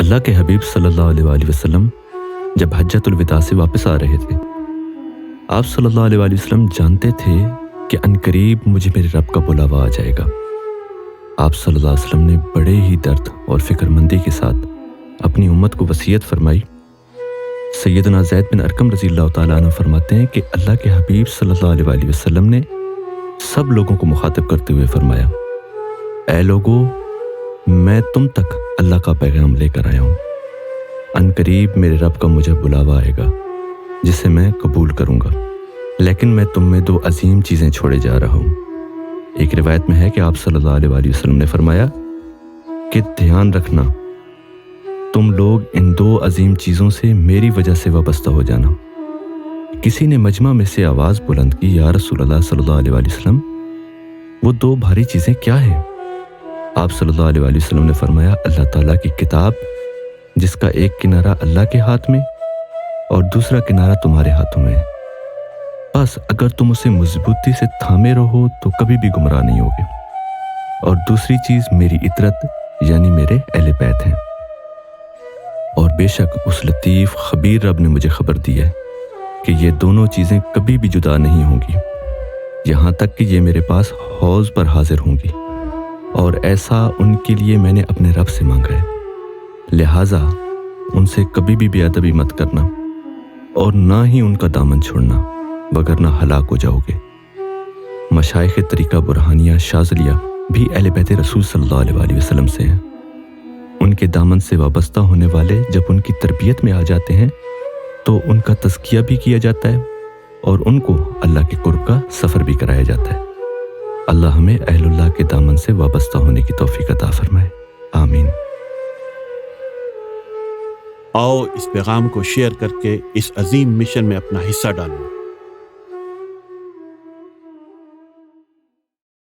اللہ کے حبیب صلی اللہ علیہ وآلہ وسلم جب حجۃ الوداع سے واپس آ رہے تھے، آپ صلی اللہ علیہ وآلہ وسلم جانتے تھے کہ عنقریب مجھے میرے رب کا بلاوا آ جائے گا۔ آپ صلی اللہ علیہ وسلم نے بڑے ہی درد اور فکر مندی کے ساتھ اپنی امت کو وصیت فرمائی۔ سیدنا زید بن ارقم رضی اللہ تعالیٰ عنہ فرماتے ہیں کہ اللہ کے حبیب صلی اللہ علیہ وآلہ وسلم نے سب لوگوں کو مخاطب کرتے ہوئے فرمایا، اے لوگو، میں تم تک اللہ کا پیغام لے کر آیا ہوں۔ عنقریب میرے رب کا مجھے بلاوا آئے گا جسے میں قبول کروں گا، لیکن میں تم میں 2 عظیم چیزیں چھوڑے جا رہا ہوں۔ ایک روایت میں ہے کہ آپ صلی اللہ علیہ وآلہ وسلم نے فرمایا کہ دھیان رکھنا، تم لوگ ان 2 عظیم چیزوں سے میری وجہ سے وابستہ ہو جانا۔ کسی نے مجمع میں سے آواز بلند کی، یا رسول اللہ صلی اللہ علیہ وآلہ وسلم، وہ 2 بھاری چیزیں کیا ہیں؟ آپ صلی اللہ علیہ وآلہ وسلم نے فرمایا، اللہ تعالیٰ کی کتاب جس کا ایک کنارہ اللہ کے ہاتھ میں اور دوسرا کنارہ تمہارے ہاتھوں میں ہے، بس اگر تم اسے مضبوطی سے تھامے رہو تو کبھی بھی گمراہ نہیں ہوگے۔ اور دوسری چیز میری اطرت یعنی میرے اہل بیت ہیں، اور بے شک اس لطیف خبیر رب نے مجھے خبر دی ہے کہ یہ دونوں چیزیں کبھی بھی جدا نہیں ہوں گی، یہاں تک کہ یہ میرے پاس حوض پر حاضر ہوں گی، اور ایسا ان کے لیے میں نے اپنے رب سے مانگا ہے، لہٰذا ان سے کبھی بھی بے ادبی مت کرنا اور نہ ہی ان کا دامن چھوڑنا، وگرنہ ہلاک ہو جاؤ گے۔ مشائخ طریقہ برہانیہ شاذلیہ بھی اہل بیت رسول صلی اللہ علیہ وآلہ وسلم سے ہیں۔ ان کے دامن سے وابستہ ہونے والے جب ان کی تربیت میں آ جاتے ہیں تو ان کا تزکیہ بھی کیا جاتا ہے اور ان کو اللہ کے قرب کا سفر بھی کرایا جاتا ہے۔ اللہ ہمیں اہل اللہ کے دامن سے وابستہ ہونے کی توفیق عطا فرمائے، آمین۔ آؤ اس پیغام کو شیئر کر کے اس عظیم مشن میں اپنا حصہ ڈالیں۔